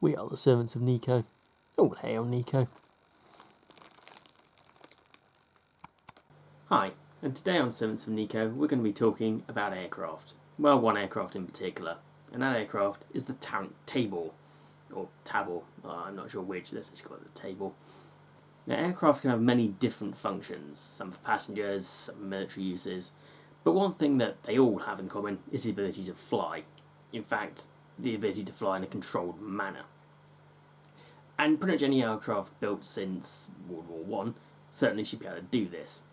We are the servants of Nico. All hail Nico. Hi, and today on Servants of Nico we're going to be talking about aircraft. Well, one aircraft in particular, and that aircraft is the Tarrant Tabor, or Tabor, I'm not sure which, let's just call it the Tabor. Now, aircraft can have many different functions, some for passengers, some for military uses, but one thing that they all have in common is the ability to fly. In fact, the ability to fly in a controlled manner. And pretty much any aircraft built since World War One certainly should be able to do this.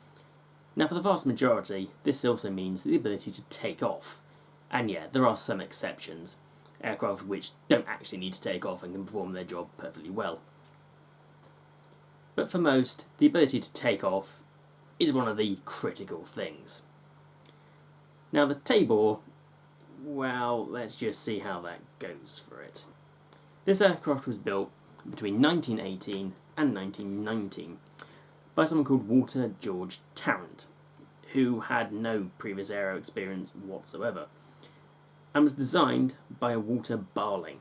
Now, for the vast majority, this also means the ability to take off. And yeah, there are some exceptions, aircraft which don't actually need to take off and can perform their job perfectly well. But for most, the ability to take off is one of the critical things. Now, the Tabor, well, let's just see how that goes for it. This aircraft was built between 1918 and 1919 by someone called Walter George Tarrant, who had no previous aero experience whatsoever, and was designed by a Walter Barling.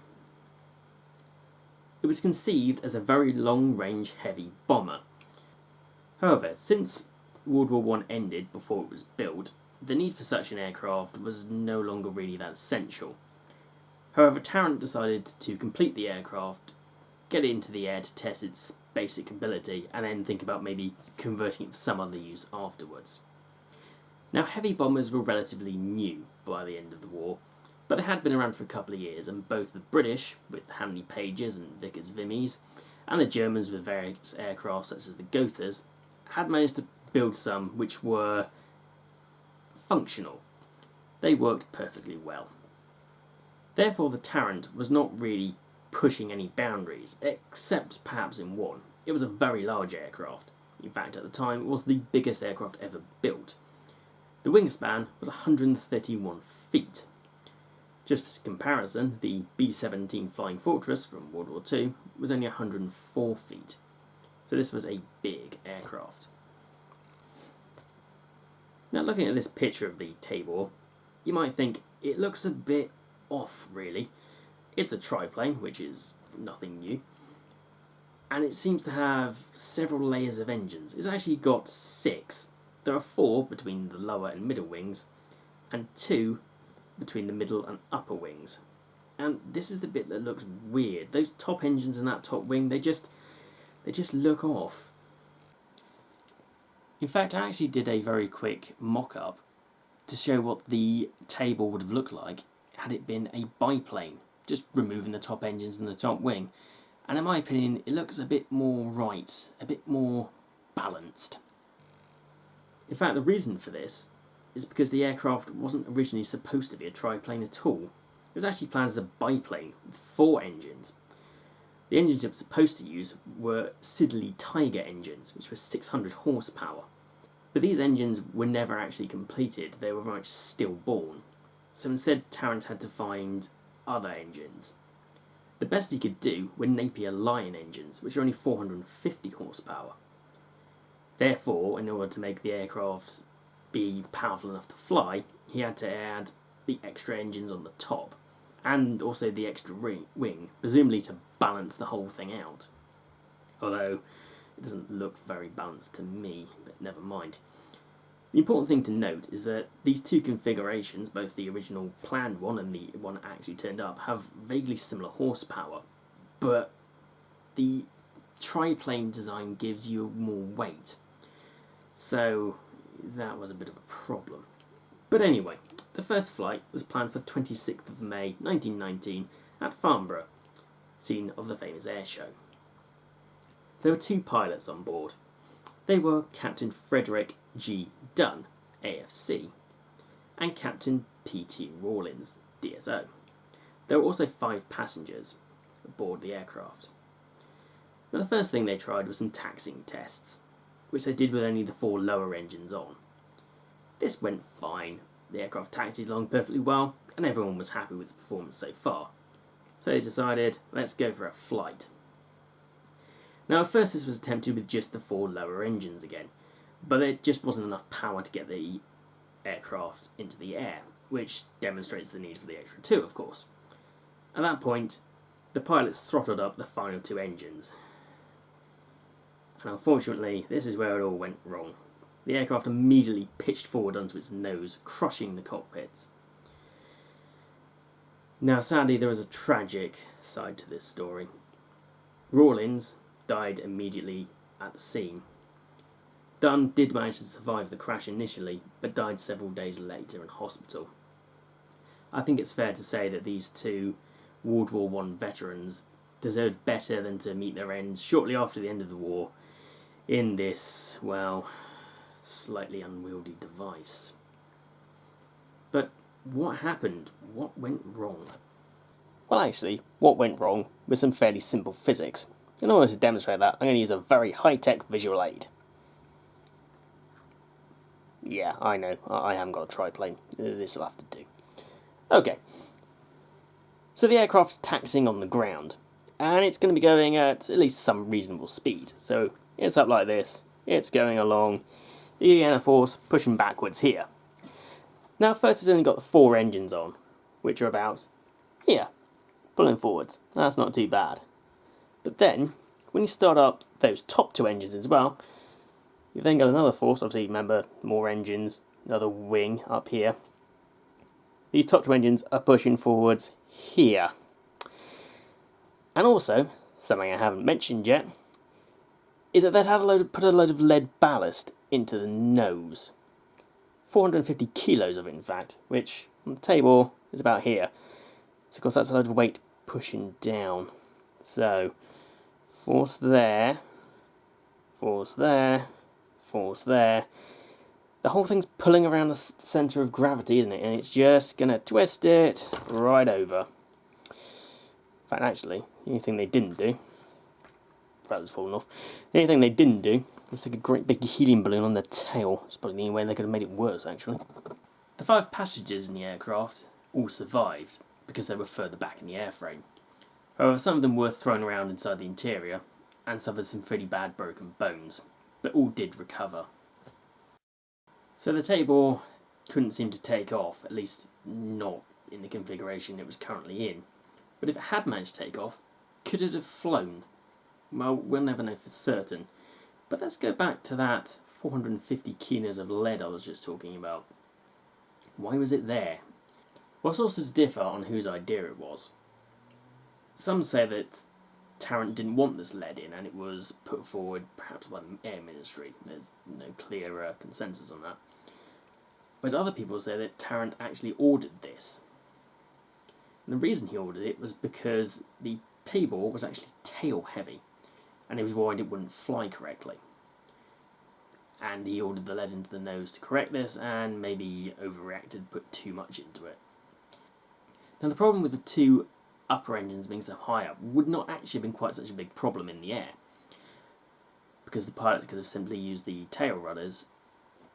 It was conceived as a very long-range heavy bomber. However, since World War I ended before it was built, the need for such an aircraft was no longer really that essential. However, Tarrant decided to complete the aircraft, get it into the air to test its basic ability, and then think about maybe converting it for some other use afterwards. Now, heavy bombers were relatively new by the end of the war, but they had been around for a couple of years, and both the British, with Handley Pages and Vickers Vimies, and the Germans with various aircraft such as the Gothas, had managed to build some which were functional. They worked perfectly well. Therefore, the Tarrant was not really pushing any boundaries, except perhaps in one. It was a very large aircraft. In fact, at the time, it was the biggest aircraft ever built. The wingspan was 131 feet. Just for comparison, the B-17 Flying Fortress from World War II was only 104 feet. So this was a big aircraft. Now, looking at this picture of the Tabor, you might think it looks a bit off, really. It's a triplane, which is nothing new, and it seems to have several layers of engines. It's actually got 6. There are 4 between the lower and middle wings, and 2 between the middle and upper wings. And this is the bit that looks weird. Those top engines in that top wing, they just look off. In fact, I actually did a very quick mock-up to show what the Tabor would have looked like had it been a biplane, just removing the top engines and the top wing. And in my opinion, it looks a bit more right, a bit more balanced. In fact, the reason for this is because the aircraft wasn't originally supposed to be a triplane at all. It was actually planned as a biplane with 4 engines. The engines it was supposed to use were Siddeley Tiger engines, which were 600 horsepower. But these engines were never actually completed, they were very much stillborn. So instead, Tarrant had to find other engines. The best he could do were Napier Lion engines, which are only 450 horsepower. Therefore, in order to make the aircraft be powerful enough to fly, he had to add the extra engines on the top, and also the extra wing, presumably to balance the whole thing out. Although, it doesn't look very balanced to me, but never mind. The important thing to note is that these 2 configurations, both the original planned one and the one that actually turned up, have vaguely similar horsepower, but the triplane design gives you more weight. So that was a bit of a problem. But anyway, the first flight was planned for 26th of May 1919 at Farnborough, scene of the famous air show. There were 2 pilots on board. They were Captain Frederick G. Dunn, AFC, and Captain P.T. Rawlins, DSO. There were also 5 passengers aboard the aircraft. Now, the first thing they tried was some taxiing tests, which they did with only the 4 lower engines on. This went fine. The aircraft taxied along perfectly well, and everyone was happy with the performance so far. So they decided, let's go for a flight. Now, at first this was attempted with just the 4 lower engines again, but there just wasn't enough power to get the aircraft into the air, which demonstrates the need for the extra 2, of course. At that point, The pilots throttled up the final two engines. And unfortunately, this is where it all went wrong. The aircraft immediately pitched forward onto its nose, crushing the cockpits. Now, sadly, there is a tragic side to this story. Rawlins died immediately at the scene. Dunn did manage to survive the crash initially, but died several days later in hospital. I think it's fair to say that these two World War I veterans deserved better than to meet their ends shortly after the end of the war in this, well, slightly unwieldy device. But what happened? What went wrong? Well, actually, what went wrong was some fairly simple physics. In order to demonstrate that, I'm going to use a very high-tech visual aid. Yeah, I know, I haven't got a triplane. This will have to do. Okay. So the aircraft's taxiing on the ground, and it's going to be going at least some reasonable speed. So it's up like this, it's going along, the inner force pushing backwards here. Now first it's only got the 4 engines on, which are about here, pulling forwards. That's not too bad. But then, when you start up those top 2 engines as well, you've then got another force, obviously remember, more engines, another wing up here. These top 2 engines are pushing forwards here. And also, something I haven't mentioned yet, is that they've had put a load of lead ballast into the nose. 450 kilos of it, in fact, which on the table is about here. So of course that's a load of weight pushing down. So, force there, force there, force there. The whole thing's pulling around the centre of gravity, isn't it? And it's just going to twist it right over. In fact, actually, the only thing they didn't do, feathers falling off, the only thing they didn't do was take a great big helium balloon on their tail. It's probably the only way they could have made it worse, actually. The 5 passengers in the aircraft all survived because they were further back in the airframe. However, some of them were thrown around inside the interior and suffered some pretty bad broken bones, but all did recover. So the Tabor couldn't seem to take off, at least not in the configuration it was currently in. But if it had managed to take off, could it have flown? Well, we'll never know for certain. But let's go back to that 450 kilos of lead I was just talking about. Why was it there? Well, sources differ on whose idea it was. Some say that Tarrant didn't want this lead in and it was put forward perhaps by the Air Ministry. There's no clear consensus on that. Whereas other people say that Tarrant actually ordered this. And the reason he ordered it was because the Tabor was actually tail heavy and he was worried it wouldn't fly correctly. And he ordered the lead into the nose to correct this and maybe overreacted, put too much into it. Now the problem with the 2 upper engines being so high up would not actually have been quite such a big problem in the air, because the pilots could have simply used the tail rudders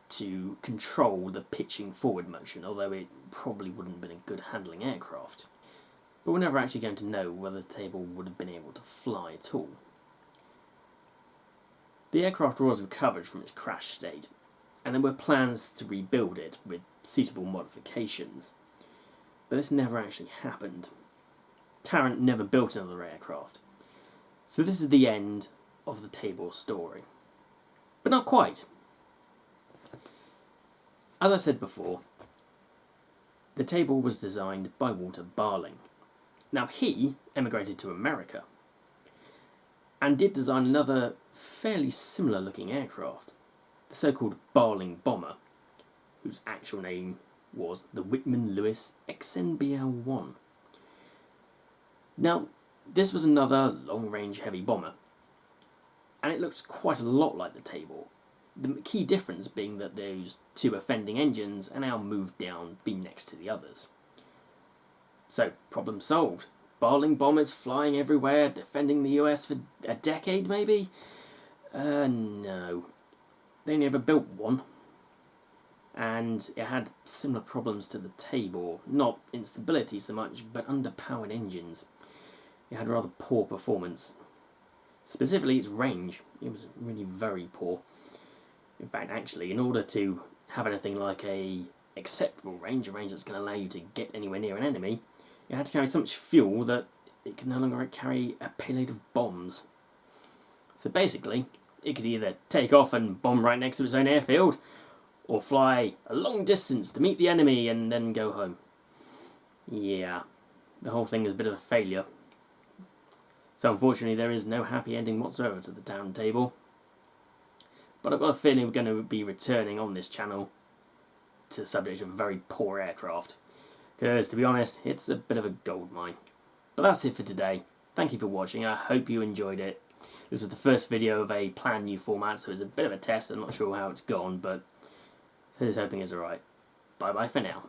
to control the pitching forward motion, although it probably wouldn't have been a good handling aircraft. But we're never actually going to know whether the Tabor would have been able to fly at all. The aircraft was recovered from its crash state, and there were plans to rebuild it with suitable modifications, but this never actually happened. Tarrant never built another aircraft, so this is the end of the Tabor story. But not quite. As I said before, the Tabor was designed by Walter Barling. Now he emigrated to America and did design another fairly similar looking aircraft, the so-called Barling Bomber, whose actual name was the Whitman Lewis XNBL-1. Now, this was another long-range heavy bomber, and it looks quite a lot like the Tabor. The key difference being that those 2 offending engines are now moved down, being next to the others. So, problem solved. Barling bombers flying everywhere, defending the US for a decade, maybe? No. They only ever built one. And it had similar problems to the Tabor. Not instability so much, but underpowered engines. It had rather poor performance. Specifically its range. It was really very poor. In fact, actually, in order to have anything like a acceptable range, a range that's going to allow you to get anywhere near an enemy, it had to carry so much fuel that it could no longer carry a payload of bombs. So basically, it could either take off and bomb right next to its own airfield, or fly a long distance to meet the enemy and then go home. Yeah, the whole thing is a bit of a failure. So unfortunately there is no happy ending whatsoever to the Tarrant Tabor. But I've got a feeling we're going to be returning on this channel to the subject of a very poor aircraft. Because to be honest, it's a bit of a gold mine. But that's it for today. Thank you for watching. I hope you enjoyed it. This was the first video of a planned new format, so it's a bit of a test. I'm not sure how it's gone, but here's hoping it's alright. Bye bye for now.